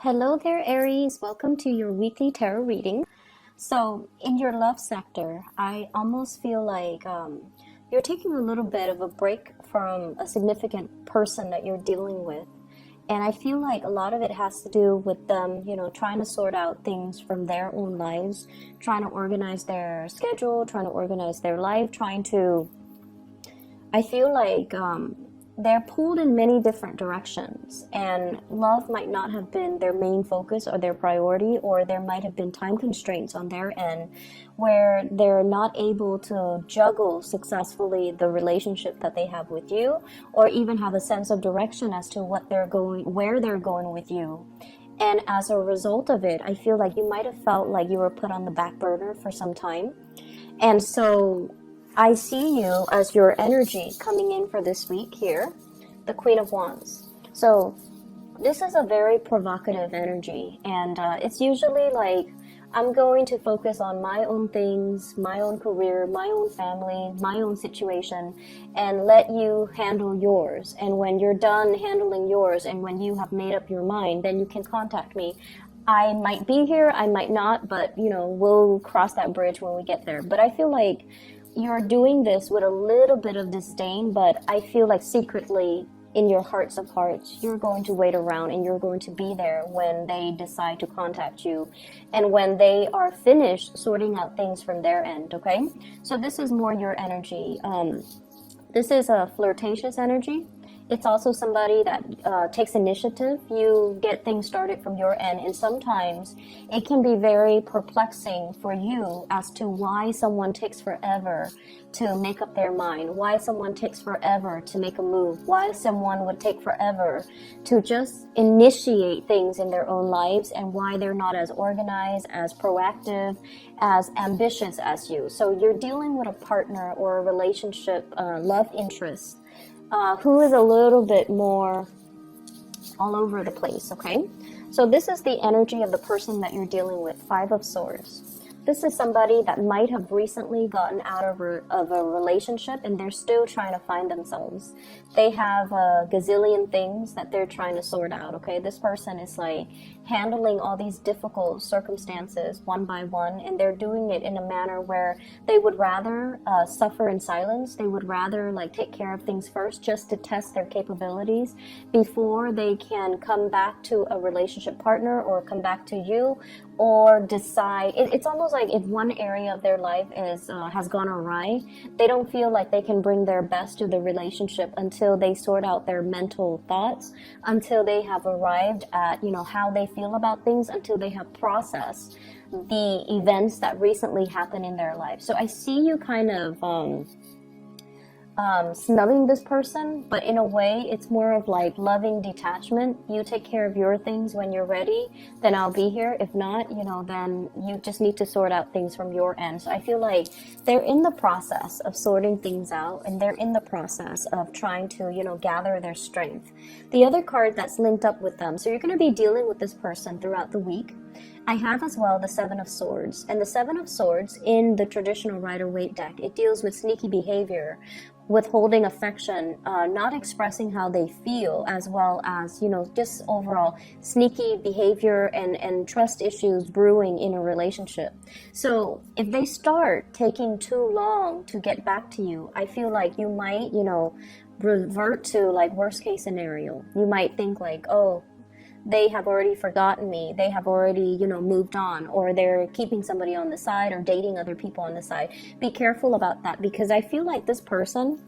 Hello there, Aries. Welcome to your weekly tarot reading. So, in your love sector, I almost feel like you're taking a little bit of a break from a significant person that you're dealing with. And I feel like a lot of it has to do with them, trying to sort out things from their own lives, trying to organize their schedule, trying to organize their life, I feel like they're pulled in many different directions, and love might not have been their main focus or their priority, or there might have been time constraints on their end where they're not able to juggle successfully the relationship that they have with you, or even have a sense of direction as to where they're going with you. And as a result of it, I feel like you might have felt like you were put on the back burner for some time. And so I see you as your energy coming in for this week here, the Queen of Wands. So this is a very provocative energy, and it's usually like, I'm going to focus on my own things, my own career, my own family, my own situation, and let you handle yours. And when you're done handling yours, and when you have made up your mind, then you can contact me. I might be here, I might not, but we'll cross that bridge when we get there. But I feel like you're doing this with a little bit of disdain, but I feel like secretly in your hearts of hearts, you're going to wait around and you're going to be there when they decide to contact you and when they are finished sorting out things from their end, okay? So this is more your energy. This is a flirtatious energy. It's also somebody that takes initiative. You get things started from your end, and sometimes it can be very perplexing for you as to why someone takes forever to make up their mind, why someone takes forever to make a move, why someone would take forever to just initiate things in their own lives, and why they're not as organized, as proactive, as ambitious as you. So you're dealing with a partner or a relationship, love interest, who is a little bit more all over the place, okay? So this is the energy of the person that you're dealing with, Five of Swords. This is somebody that might have recently gotten out of a relationship, and they're still trying to find themselves. They have a gazillion things that they're trying to sort out, okay? This person is like handling all these difficult circumstances one by one, and they're doing it in a manner where they would rather suffer in silence. They would rather like take care of things first just to test their capabilities before they can come back to a relationship partner or come back to you, or decide. It's almost like if one area of their life has gone awry, they don't feel like they can bring their best to the relationship until they sort out their mental thoughts, until they have arrived at how they feel about things, until they have processed the events that recently happened in their life. So I see you kind of snubbing this person, but in a way it's more of like loving detachment. You take care of your things. When you're ready, then I'll be here. If not, then you just need to sort out things from your end. So I feel like they're in the process of sorting things out, and they're in the process of trying to gather their strength. The other card that's linked up with them, so you're going to be dealing with this person throughout the week. I have as well the Seven of Swords, and the Seven of Swords in the traditional Rider-Waite deck, it deals with sneaky behavior, withholding affection, not expressing how they feel, as well as just overall sneaky behavior and trust issues brewing in a relationship. So if they start taking too long to get back to you, I feel like you might revert to like worst case scenario. You might think like, oh, they have already forgotten me, they have already moved on, or they're keeping somebody on the side or dating other people on the side. Be careful about that, because I feel like this person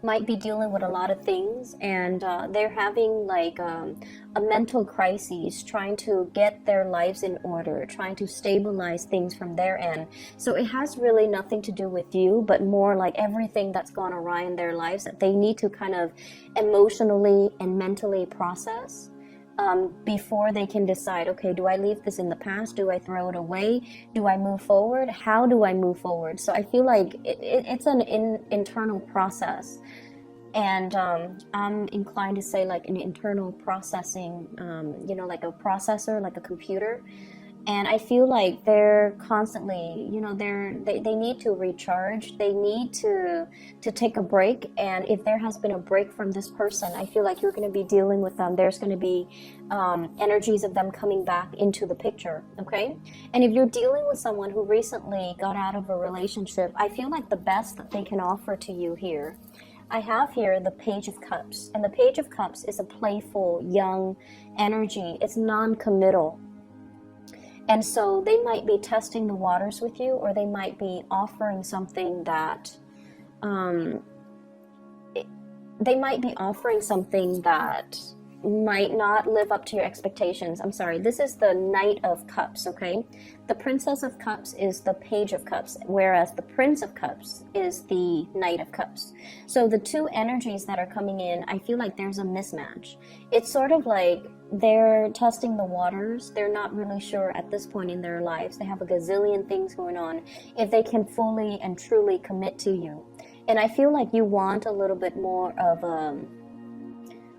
might be dealing with a lot of things, and they're having like a mental crisis, trying to get their lives in order, trying to stabilize things from their end. So it has really nothing to do with you, but more like everything that's gone awry in their lives that they need to kind of emotionally and mentally process before they can decide, okay, do I leave this in the past? Do I throw it away? Do I move forward? How do I move forward? So I feel like it's an internal process. And I'm inclined to say like an internal processing, like a processor, like a computer. And I feel like they're constantly, you know, they need to recharge. They need to take a break. And if there has been a break from this person, I feel like you're going to be dealing with them. There's going to be energies of them coming back into the picture. Okay. And if you're dealing with someone who recently got out of a relationship, I feel like the best that they can offer to you here, I have here the Page of Cups. And the Page of Cups is a playful, young energy. It's non-committal. And so they might be testing the waters with you, or they might be offering something that, might not live up to your expectations. I'm sorry, this is the Knight of Cups, okay? The Princess of Cups is the Page of Cups, whereas the Prince of Cups is the Knight of Cups. So the two energies that are coming in, I feel like there's a mismatch. It's sort of like they're testing the waters. They're not really sure at this point in their lives. They have a gazillion things going on if they can fully and truly commit to you. And I feel like you want a little bit more of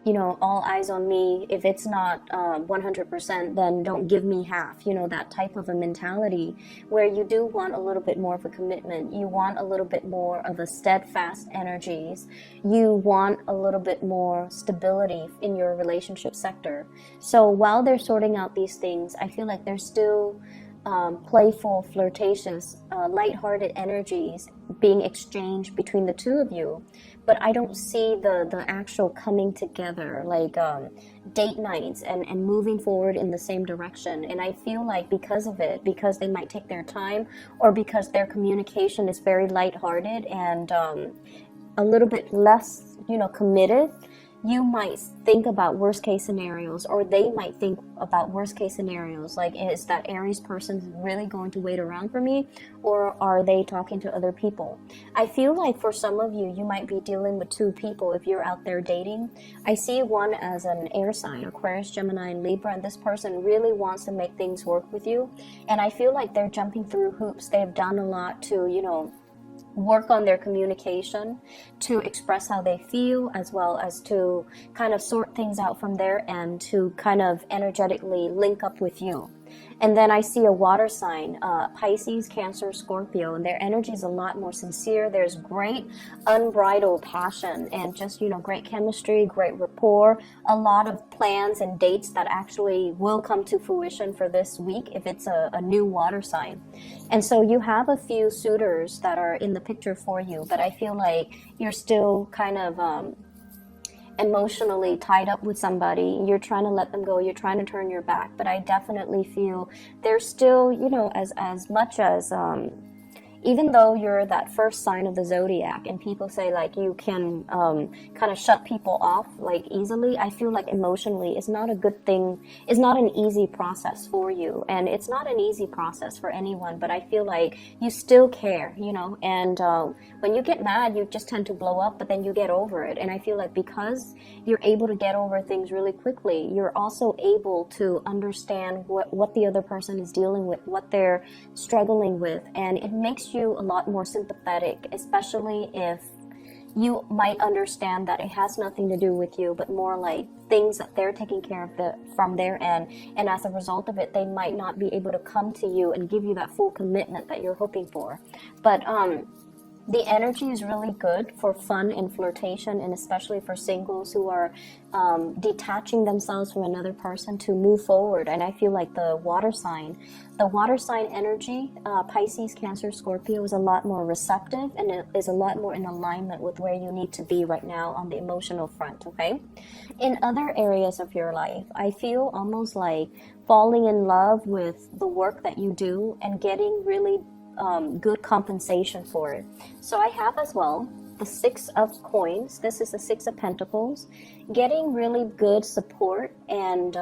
you know, all eyes on me. If it's not 100%, then don't give me half, you know, that type of a mentality where you do want a little bit more of a commitment. You want a little bit more of a steadfast energies. You want a little bit more stability in your relationship sector. So while they're sorting out these things, I feel like they're still playful, flirtatious, lighthearted energies being exchanged between the two of you. But I don't see the actual coming together, like date nights and moving forward in the same direction. And I feel like because of it, because they might take their time, or because their communication is very lighthearted and a little bit less, you know, committed, you might think about worst case scenarios, or they might think about worst case scenarios. Like, is that Aries person really going to wait around for me, or are they talking to other people? I feel like for some of you, you might be dealing with two people if you're out there dating. I see one as an air sign, Aquarius, Gemini, and Libra, and this person really wants to make things work with you. And I feel like they're jumping through hoops. They've done a lot to, you know, work on their communication, to express how they feel, as well as to kind of sort things out from their end, to kind of energetically link up with you. And then I see a water sign, Pisces, Cancer, Scorpio, and their energy is a lot more sincere. There's great unbridled passion and just, you know, great chemistry, great rapport, a lot of plans and dates that actually will come to fruition for this week if it's a new water sign. And so you have a few suitors that are in the picture for you, but I feel like you're still kind of emotionally tied up with somebody. You're trying to let them go, you're trying to turn your back, but I definitely feel there's still, you know, as much as even though you're that first sign of the zodiac and people say like you can kind of shut people off like easily, I feel like emotionally it's not a good thing. It's not an easy process for you, and it's not an easy process for anyone, but I feel like you still care, you know, and when you get mad you just tend to blow up, but then you get over it. And I feel like because you're able to get over things really quickly, you're also able to understand what the other person is dealing with, what they're struggling with, and it makes you a lot more sympathetic, especially if you might understand that it has nothing to do with you, but more like things that they're taking care of from their end, and as a result of it they might not be able to come to you and give you that full commitment that you're hoping for. But the energy is really good for fun and flirtation, and especially for singles who are detaching themselves from another person to move forward. And I feel like the water sign energy, Pisces, Cancer, Scorpio, is a lot more receptive, and it is a lot more in alignment with where you need to be right now on the emotional front, okay? In other areas of your life, I feel almost like falling in love with the work that you do and getting really good compensation for it. So I have as well the Six of Coins. This is the Six of Pentacles. Getting really good support and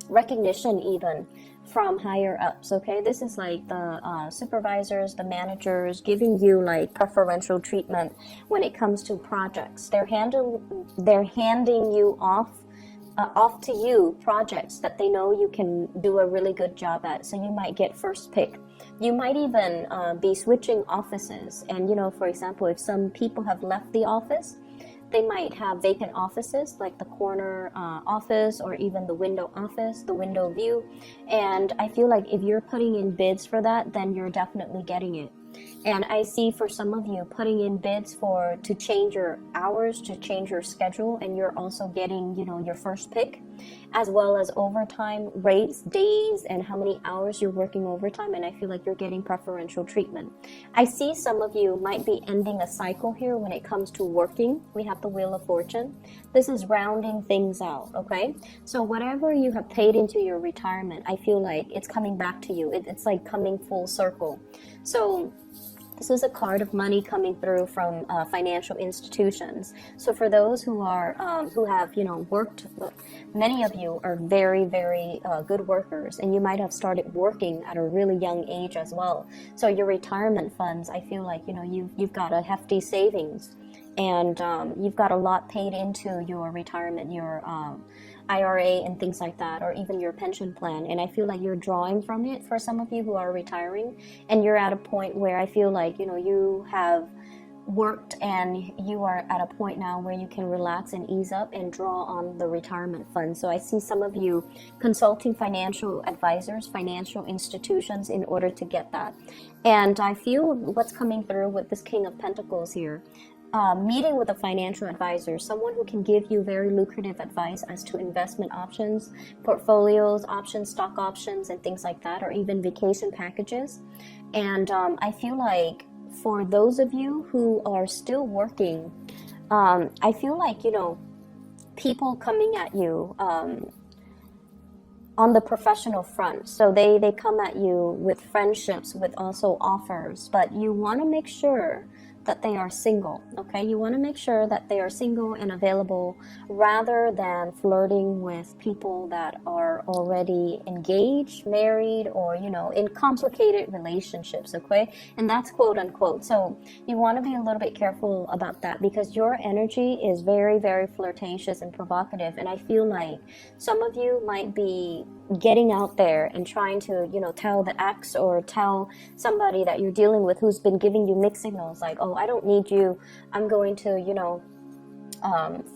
recognition even from higher ups, okay? This is like the supervisors, the managers giving you like preferential treatment when it comes to projects. They're handing you off to you projects that they know you can do a really good job at, so you might get first pick. You might even be switching offices, and you know, for example, if some people have left the office, They might have vacant offices, like the corner office, or even the window office, the window view. And I feel like if you're putting in bids for that, then you're definitely getting it. And I see for some of you putting in bids to change your hours, to change your schedule, and you're also getting, your first pick, as well as overtime rates, days, and how many hours you're working overtime. And I feel like you're getting preferential treatment. I see some of you might be ending a cycle here when it comes to working. We have the Wheel of Fortune. This is rounding things out, okay? So whatever you have paid into your retirement, I feel like it's coming back to you. It's like coming full circle. So this is a card of money coming through from financial institutions. So for those who have worked, many of you are very, very good workers, and you might have started working at a really young age as well. So your retirement funds, I feel like you've got a hefty savings, and you've got a lot paid into your retirement, your IRA and things like that, or even your pension plan. And I feel like you're drawing from it for some of you who are retiring, and you're at a point where I feel like you have worked and you are at a point now where you can relax and ease up and draw on the retirement fund. So I see some of you consulting financial advisors, financial institutions in order to get that. And I feel what's coming through with this King of Pentacles here, meeting with a financial advisor, someone who can give you very lucrative advice as to investment options, portfolios, options, stock options, and things like that, or even vacation packages. And I feel like for those of you who are still working, I feel like, people coming at you on the professional front. So they come at you with friendships, with also offers, but you want to make sure that they are single, okay? You want to make sure that they are single and available, rather than flirting with people that are already engaged, married, or, in complicated relationships, okay? And that's quote unquote. So you want to be a little bit careful about that, because your energy is very, very flirtatious and provocative. And I feel like some of you might be getting out there and trying to, tell the ex or tell somebody that you're dealing with who's been giving you mixed signals, like, oh, I don't need you, I'm going to,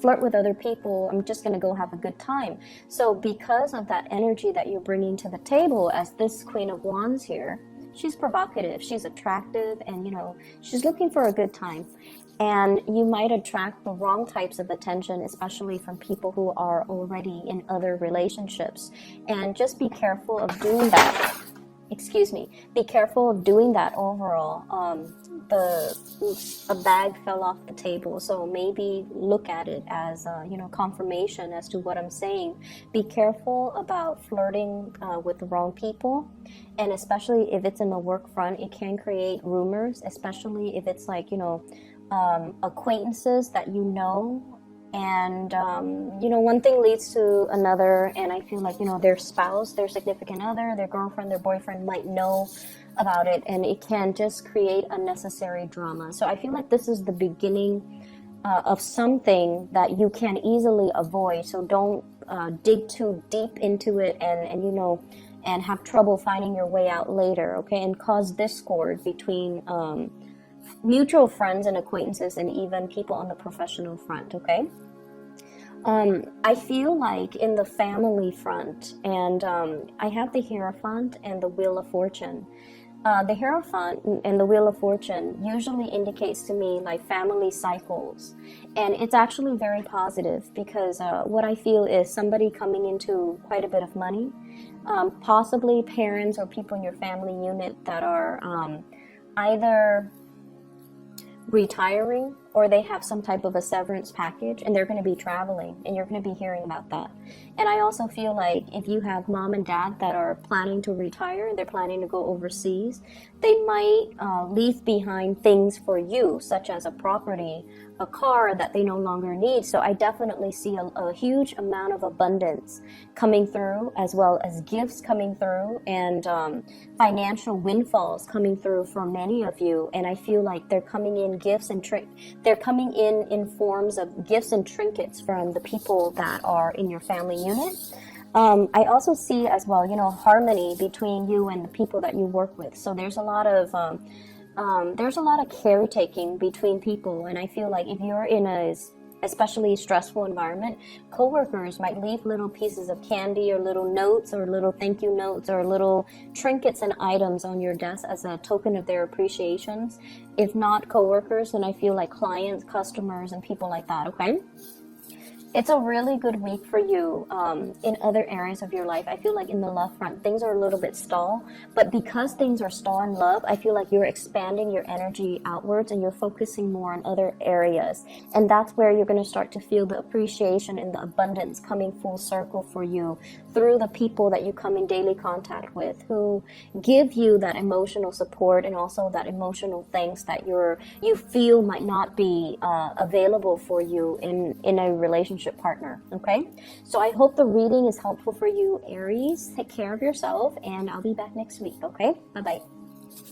flirt with other people, I'm just going to go have a good time. So because of that energy that you're bringing to the table as this Queen of Wands here, she's provocative, she's attractive, and, she's looking for a good time. And you might attract the wrong types of attention, especially from people who are already in other relationships. And just be careful of doing that. Be careful of doing that overall. A bag fell off the table, so maybe look at it as confirmation as to what I'm saying. Be careful about flirting with the wrong people, and especially if it's in the work front, it can create rumors, especially if it's like acquaintances that and one thing leads to another, and I feel like their spouse, their significant other, their girlfriend, their boyfriend might know about it, and it can just create unnecessary drama. So I feel like this is the beginning of something that you can easily avoid. So don't dig too deep into it and have trouble finding your way out later, okay, and cause discord between mutual friends and acquaintances, and even people on the professional front, okay? I feel like in the family front, and I have the Hierophant and the Wheel of Fortune. The Hierophant and the Wheel of Fortune usually indicates to me like family cycles, and it's actually very positive, because what I feel is somebody coming into quite a bit of money, possibly parents or people in your family unit that are either retiring, or they have some type of a severance package, and they're going to be traveling, and you're going to be hearing about that. And I also feel like if you have mom and dad that are planning to retire, they're planning to go overseas, they might leave behind things for you, such as a property, a car that they no longer need. So I definitely see a huge amount of abundance coming through, as well as gifts coming through, and financial windfalls coming through for many of you. And I feel like they're coming in gifts and they're coming in forms of gifts and trinkets from the people that are in your family unit. I also see as well, harmony between you and the people that you work with. So there's a lot of caretaking between people, and I feel like if you're in a especially stressful environment, coworkers might leave little pieces of candy or little notes or little thank you notes or little trinkets and items on your desk as a token of their appreciations. If not coworkers, then I feel like clients, customers, and people like that, okay? It's a really good week for you in other areas of your life. I feel like in the love front, things are a little bit stalled, but because things are stalled in love, I feel like you're expanding your energy outwards and you're focusing more on other areas. And that's where you're going to start to feel the appreciation and the abundance coming full circle for you through the people that you come in daily contact with, who give you that emotional support and also that emotional things that you feel might not be available for you in a relationship partner. Okay, so I hope the reading is helpful for you, Aries. Take care of yourself, and I'll be back next week. Okay, bye bye.